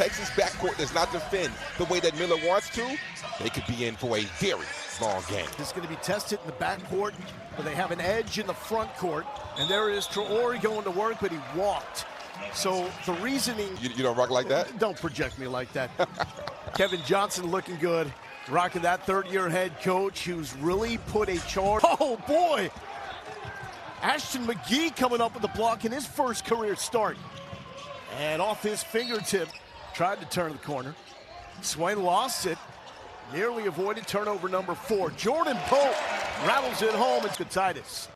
Texas backcourt does not defend the way that Miller wants to, they could be in for a very long game. This is going to be tested in the backcourt, but they have an edge in the front court. And there is Traore going to work, but he walked. So the reasoning... You don't rock like that? Don't project me like that. Kevin Johnson looking good. Rocking that third-year head coach who's really put a charge. Oh, boy! Ashton McGee coming up with the block in his first career start. And off his fingertip, tried to turn the corner. Swain lost it. Nearly avoided turnover number 4. Jordan Pope rattles it home. It's Vokatitis.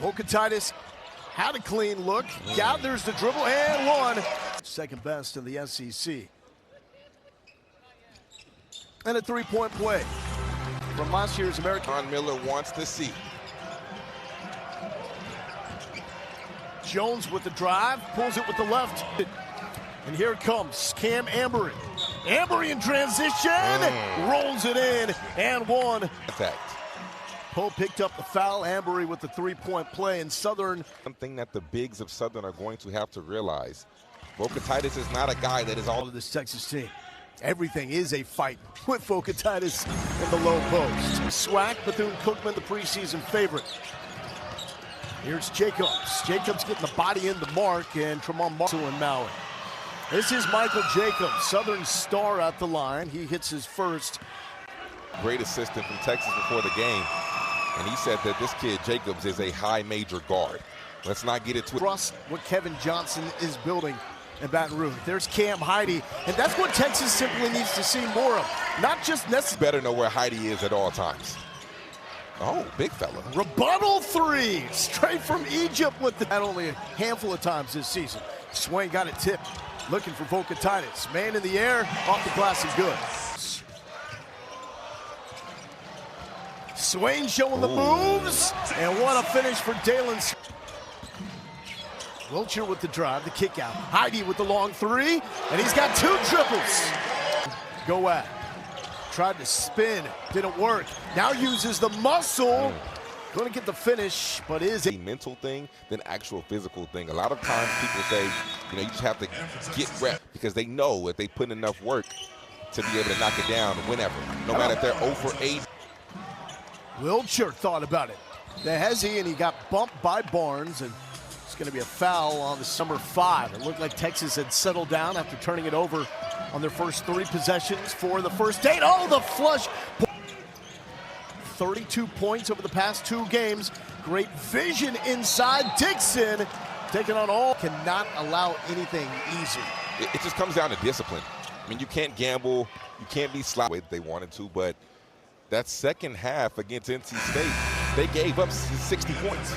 Vokatitis had a clean look. Gathers the dribble and one. Second best in the SEC. And a three-point play from last year's American. Ron Miller wants to see. Jones with the drive, pulls it with the left. And here comes Cam Ambry. Ambry in transition, rolls it in, and one. Pope picked up the foul. Ambry with the three-point play in Southern. Something that the bigs of Southern are going to have to realize. Vokatitis is not a guy that is all of this Texas team. Everything is a fight with Vokatitis in the low post. Swack, Bethune-Cookman, the preseason favorite. Here's Jacobs. Jacobs getting the body in the mark, and Tremont Marshall and Maui. This is Michael Jacobs, Southern star at the line. He hits his first. Great assistant from Texas before the game, and he said that this kid, Jacobs, is a high major guard. Let's not get it twisted. Trust what Kevin Johnson is building in Baton Rouge. There's Cam Heide, and that's what Texas simply needs to see more of. Not just necessarily. Better know where Heide is at all times. Oh, big fella. Rebuttal three, straight from Egypt with the, not only a handful of times this season. Swain got it tipped, looking for Vokatitis. Man in the air, off the glass and good. Swain showing the moves, and what a finish for Dalen. Wiltshire with the drive, the kick out. Heide with the long three, and he's got 2 triples. Go at. Tried to spin, didn't work. Now uses the muscle. Going to get the finish, but is a mental thing than actual physical thing. A lot of times people say, you just have to get rep because they know if they put enough work to be able to knock it down whenever, no matter if they're 0 for 8. Wiltshire thought about it. The hezzy, and he got bumped by Barnes, and it's going to be a foul on the summer 5. It looked like Texas had settled down after turning it over on their first 3 possessions for the first 8. Oh, the flush. 32 points over the past 2 games. Great vision inside. Dixon taking on all. Cannot allow anything easy. It just comes down to discipline. I mean, you can't gamble. You can't be sloppy the way they wanted to, but that second half against NC State, they gave up 60 points.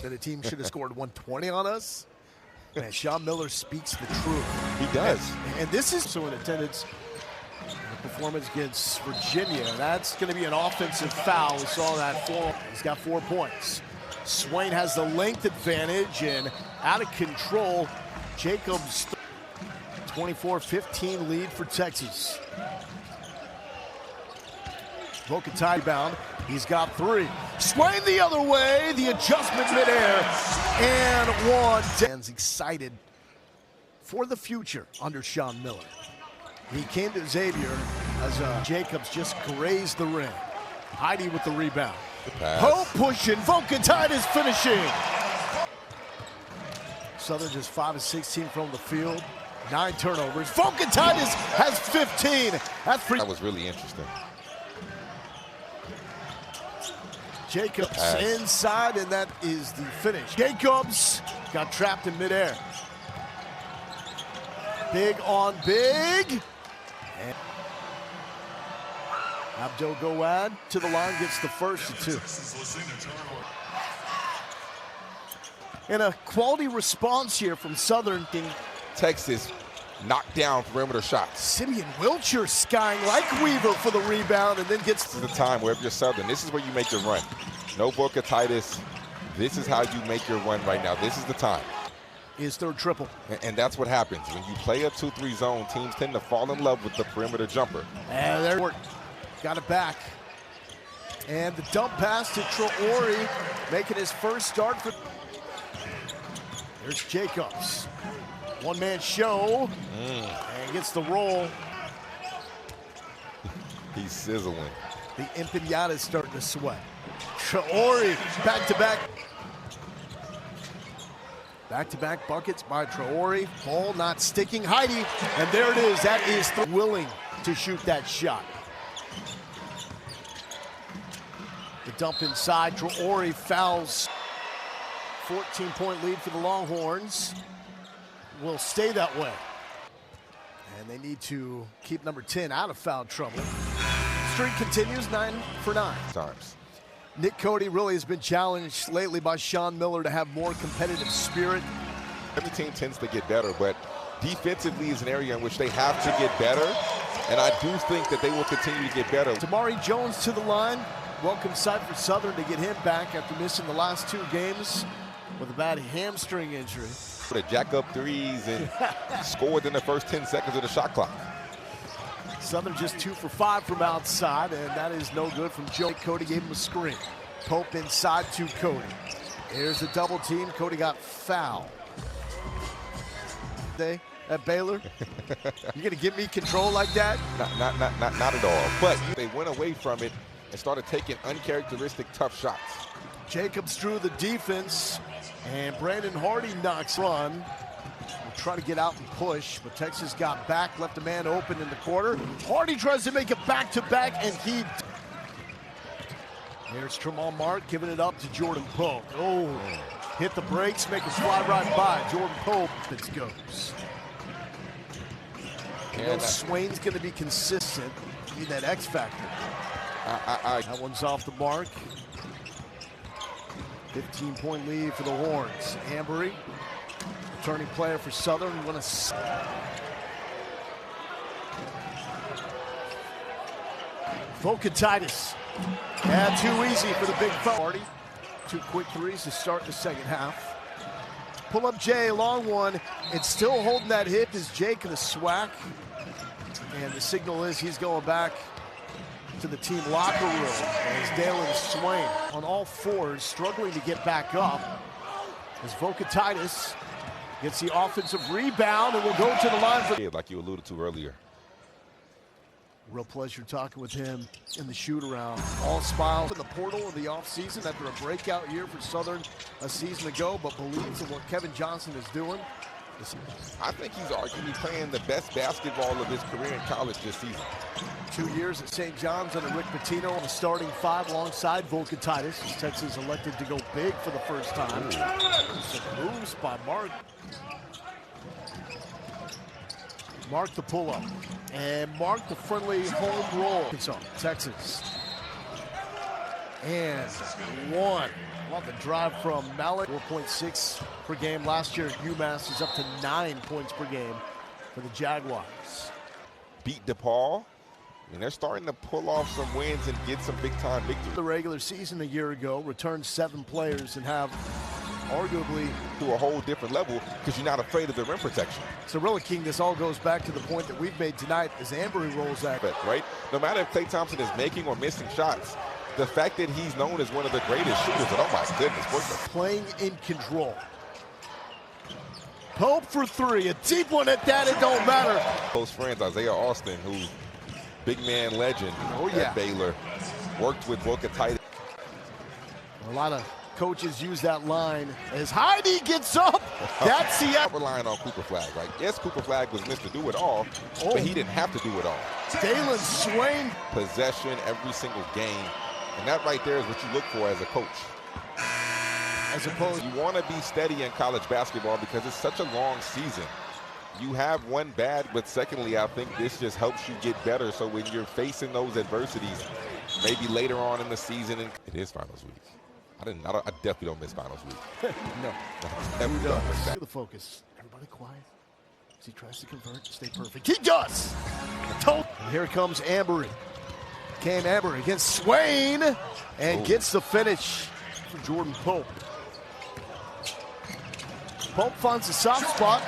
That a team should have scored 120 on us. Man, Sean Miller speaks the truth. He does. And this is so in attendance. The performance against Virginia. That's going to be an offensive foul. We saw that 4. He's got 4 points. Swain has the length advantage and out of control. Jacobs 24-15 lead for Texas. Vokatitis bound. He's got 3. Swain the other way. The adjustment midair. And one. Dan's excited for the future under Sean Miller. He came to Xavier as Jacobs just grazed the rim. Heide with the rebound. Pope pushing. Vokatitis finishing. Southern just 5 of 16 from the field. 9 turnovers. Vokatitis has 15. That's free. That was really interesting. Jacobs inside, and that is the finish. Jacobs got trapped in midair. Big on big. And Abdel Gowad to the line, gets the first of 2. And a quality response here from Southern. Texas knocked down perimeter shots. Simeon Wiltshire skying like Weaver for the rebound, and then gets. This is the time where if you're Southern, this is where you make your run. No Vokatitis. This is how you make your run right now. This is the time. His third triple. And that's what happens. When you play a 2-3 zone, teams tend to fall in love with the perimeter jumper. And there, got it back. And the dump pass to Traore, making his first start for. There's Jacobs. One-man show, and gets the roll. He's sizzling. The empanada's starting to sweat. Traore, back-to-back. Back-to-back buckets by Traore. Ball not sticking. Heidi, and there it is. That is willing to shoot that shot. The dump inside. Traore fouls. 14-point lead for the Longhorns. Will stay that way. And they need to keep number 10 out of foul trouble. Streak continues, 9 for 9. Times. Nick Cody really has been challenged lately by Sean Miller to have more competitive spirit. Every team tends to get better, but defensively is an area in which they have to get better. And I do think that they will continue to get better. Tamari Jones to the line. Welcome sight for Southern to get him back after missing the last 2 games with a bad hamstring injury. To jack up threes and scored in the first 10 seconds of the shot clock. Southern just 2 for 5 from outside, and that is no good from Joe. Cody gave him a screen. Pope inside to Cody. Here's the double team. Cody got fouled. At Baylor, you gonna give me control like that? Not at all. But they went away from it and started taking uncharacteristic tough shots. Jacobs drew the defense, and Brandon Hardy knocks run. Will try to get out and push, but Texas got back, left a man open in the quarter. Hardy tries to make it back-to-back, and he... Here's Tremont Mark giving it up to Jordan Pope. Oh, hit the brakes, make it fly right by. Jordan Pope, it goes. You know, Swain's going to be consistent. Need that X factor. That one's off the mark. 15-point lead for the Horns. Ambery, returning player for Southern. Vocatitis. Yeah, too easy for the big party. 2 quick threes to start the second half. Pull up Jay, long one. It's still holding that hip is Jake the SWAC. And the signal is he's going back to the team locker room as Dalen Swain on all fours, struggling to get back up as Vocatitis gets the offensive rebound and will go to the line for... Like you alluded to earlier. Real pleasure talking with him in the shoot-around. All smiles in the portal of the offseason after a breakout year for Southern a season ago, but believes in what Kevin Johnson is doing. I think he's arguably playing the best basketball of his career in college this season. 2 years at St. John's under Rick Pitino on the starting 5 alongside Vocatitis. As Texas elected to go big for the first time. Some moves by Mark. Mark the pull-up. And Mark the friendly home roll. Texas. And 1. Well, the drive from Malik, 4.6 per game. Last year at UMass is up to 9 points per game for the Jaguars. Beat DePaul, and they're starting to pull off some wins and get some big-time victories. The regular season a year ago, returned 7 players and have arguably to a whole different level because you're not afraid of the rim protection. So really, King, this all goes back to the point that we've made tonight as Ambery rolls that. Right? No matter if Klay Thompson is making or missing shots, the fact that he's known as one of the greatest shooters, and oh my goodness, playing in control. Pope for 3, a deep one at that, it don't matter. Close friends, Isaiah Austin, who big man legend at Baylor, worked with Vocatitis. A lot of coaches use that line as Heidi gets up. That's the relying on Cooper Flagg. Like, yes, Cooper Flagg was Mr. Do It All, but he didn't have to do it all. Dalen Swain. Possession every single game. And that right there is what you look for as a coach. As opposed, you want to be steady in college basketball because it's such a long season. You have one bad, but secondly, I think this just helps you get better. So when you're facing those adversities, maybe later on in the season, and it is finals week. I definitely don't miss finals week. No. Definitely don't miss that. The focus. Everybody quiet. As he tries to convert, stay perfect. He does. And here comes Ambery. Cam Ambery against Swain and gets the finish for Jordan Pope. Pope finds a soft spot,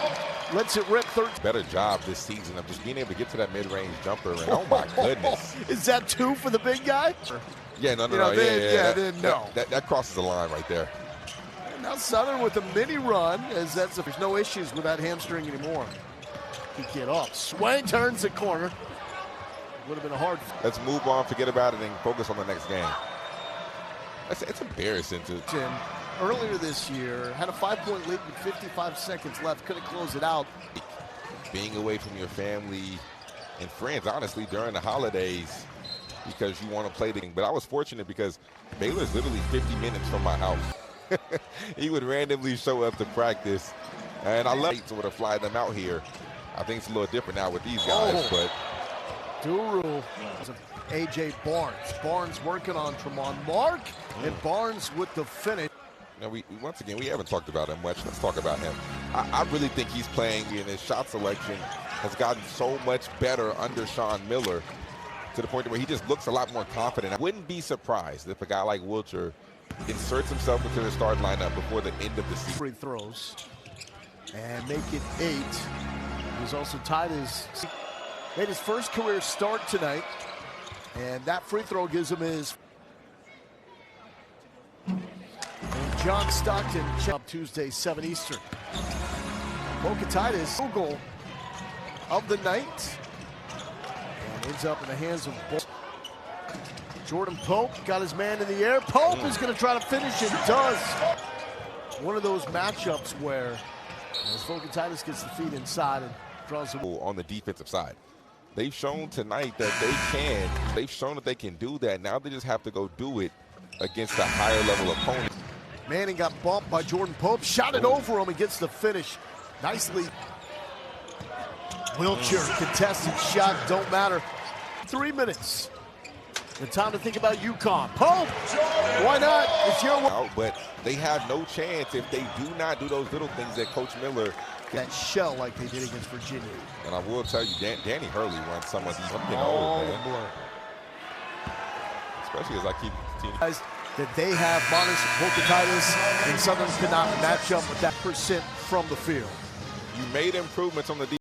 lets it rip. Better job this season of just being able to get to that mid-range jumper. And oh my goodness. Is that 2 for the big guy? Yeah, no. That crosses the line right there. Now Southern with a mini run, as there's no issues with that hamstring anymore. He get up, swing, turns the corner. Would have been a hard. Let's move on, forget about it, and focus on the next game. It's embarrassing to. Earlier this year, had a 5-point lead with 55 seconds left, couldn't close it out. Being away from your family and friends, honestly, during the holidays, because you want to play the game. But I was fortunate because Baylor's literally 50 minutes from my house. He would randomly show up to practice, and I love to fly them out here. I think it's a little different now with these guys, but. Dual A.J. Barnes. Barnes working on Tremont Mark, and Barnes with the finish. Now, once again, we haven't talked about him much. Let's talk about him. I really think he's playing, and his shot selection has gotten so much better under Sean Miller to the point where he just looks a lot more confident. I wouldn't be surprised if a guy like Wilcher inserts himself into the starting lineup before the end of the season. Free throws and make it 8. He's also made his first career start tonight, and that free throw gives him his. And John Stockton up Tuesday, 7 Eastern. Mokatitis, goal of the night, and ends up in the hands of Jordan Pope. Got his man in the air. Pope is going to try to finish and does. One of those matchups where Mokatitis gets the feet inside and draws him on the defensive side. They've shown tonight that they can. They've shown that they can do that. Now they just have to go do it against a higher level opponent. Manning got bumped by Jordan Pope. Shot it over him and gets the finish. Nicely. Wilcher, contested shot, don't matter. 3 minutes. The time to think about UConn. Pope, why not? It's your one. But they have no chance if they do not do those little things that Coach Miller. That shell like they did against Virginia. And I will tell you, Danny Hurley runs some of these. Especially as I keep continuing. That they have Monis, Mokatitis, and Southern cannot match up with that percent from the field. You made improvements on the defense.